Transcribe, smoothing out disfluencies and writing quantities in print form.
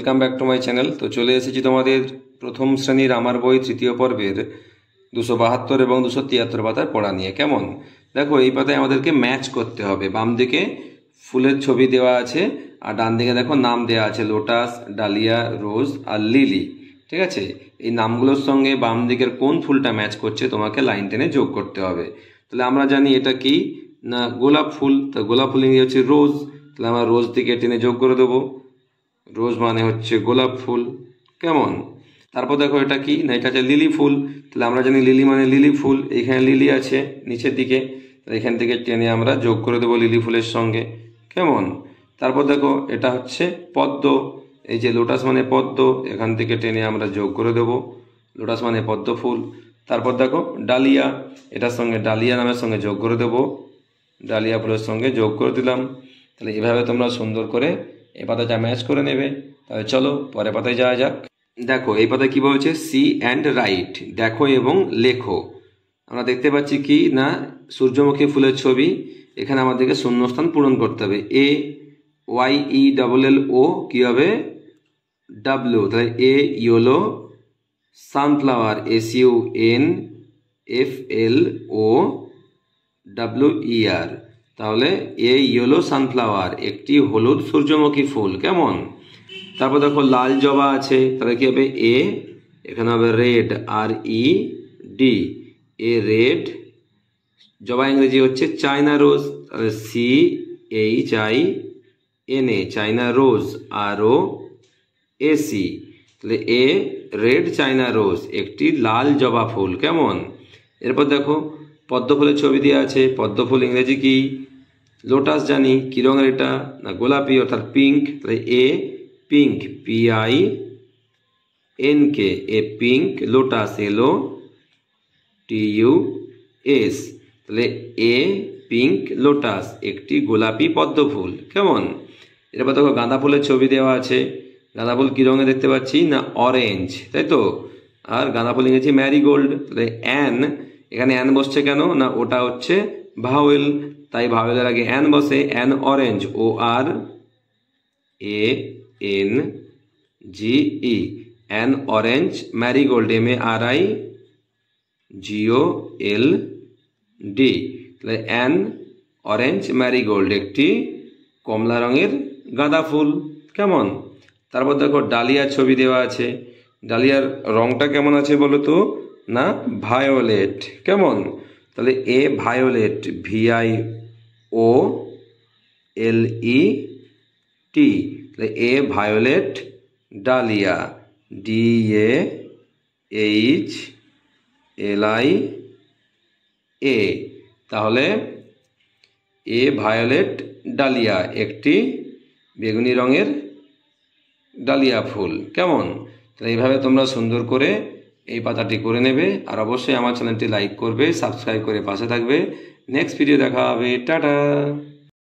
Welcome back to my channel. তো চলে এসেছি তোমাদের প্রথম শ্রেণীর আমার বই তৃতীয় পর্বের 272 এবং 273 পাতার পড়া নিয়ে। কেমন দেখো, এই পাতায় আমাদেরকে ম্যাচ করতে হবে। বাম দিকে ফুলের ছবি দেওয়া আছে আর ডান দিকে দেখো নাম দেওয়া আছে, লোটাস, ডালিয়া, রোজ আর লিলি। ঠিক আছে, এই নামগুলোর সঙ্গে বাম দিকের কোন ফুলটা ম্যাচ করছে তোমাকে লাইন টেনে যোগ করতে হবে। তাহলে আমরা জানি এটা কি না, গোলাপ ফুল। তো গোলাপ ফুল ইংরেজি হচ্ছে রোজ, তাহলে আমরা রোজ দিকে টেনে যোগ করে দেবো। রোজ মানে হচ্ছে গোলাপ ফুল। কেমন, তারপর দেখো এটা কি না, এটা হচ্ছে লিলি ফুল। তাহলে আমরা জানি লিলি মানে লিলি ফুল, এখানে লিলি আছে নিচের দিকে, এখান থেকে টেনে আমরা যোগ করে দেবো লিলি ফুলের সঙ্গে। কেমন, তারপর দেখো এটা হচ্ছে পদ্ম, এই যে লোটাস মানে পদ্ম, এখান থেকে টেনে আমরা যোগ করে দেবো, লোটাস মানে পদ্ম ফুল। তারপর দেখো ডালিয়া, এটার সঙ্গে ডালিয়া নামের সঙ্গে যোগ করে দেবো, ডালিয়া ফুলের সঙ্গে যোগ করে দিলাম। তাহলে এভাবে তোমরা সুন্দর করে এই পাতাটা ম্যাচ করে নেবে। তাহলে চলো পরের পাতায় যাওয়া যাক। দেখো এই পাতায় কি বলছে, সি অ্যান্ড রাইট, দেখো এবং লেখো। আমরা দেখতে পাচ্ছি কি না, সূর্যমুখী ফুলের ছবি। এখানে আমাদেরকে শূন্যস্থান পূরণ করতে হবে। A Y E double L ও কি হবে ডাব্লিউ, তাহলে a yellow, sunflower S U N F L O W E R, তাহলে এ ইয়েলো সানফ্লাওয়ার, একটি হলুদ সূর্যমুখী ফুল। কেমন, তারপর দেখো লাল জবা আছে, তাহলে কি হবে এ, এখানে হবে red R E D, A red. জবা ইংরেজি হচ্ছে চায়না রোজ, তাহলে C H I N A, China rose R O A C, তাহলে এ রেড চায়না রোজ, একটি লাল জবা ফুল। কেমন, এরপর দেখো পদ্ম ফুলের ছবি দেওয়া আছে। পদ্ম ফুল ইংরেজি কি, লোটাস জানি, কি রঙের এটা না গোলাপি অর্থাৎ পিঙ্ক, তাহলে A pink P I N K, A pink, lotus L O T U S, তাহলে এ পিঙ্ক লোটাস, একটি গোলাপি পদ্ম ফুল। কেমন, এরপর দেখো গাঁদা ফুলের ছবি দেওয়া আছে। গাঁদা ফুল কি রঙে দেখতে পাচ্ছি না অরেঞ্জ, তাই তো। আর গাঁদা ফুল ইংরেজি ম্যারিগোল্ড, তাহলে অ্যান, এখানে অ্যান বসছে কেন না ওটা হচ্ছে ভাওয়েল, তাই ভাওয়েলের আগে অ্যান বসে। An orange, O R A N G E, an orange marigold, M A R I G O L D, তাহলে অ্যান অরেঞ্জ ম্যারিগোল্ড, একটি কমলা রঙের গাঁদা ফুল। কেমন, তারপর দেখো ডালিয়ার ছবি দেওয়া আছে। ডালিয়ার রংটা কেমন আছে বলো তো না ভায়োলেট। কেমন, তাহলে a violet V I O L E T, তাহলে a violet dahlia D A H L I A, তাহলে এ ভায়োলেট ডালিয়া, একটি বেগুনি রঙের ডালিয়া ফুল। কেমন, তাহলে এইভাবে তোমরা সুন্দর করে এই পাতাটি করে নেবে। আর অবশ্যই আমার চ্যানেলটি লাইক করবে, সাবস্ক্রাইব করে পাশে থাকবে। নেক্সট ভিডিও দেখা হবে, টাটা।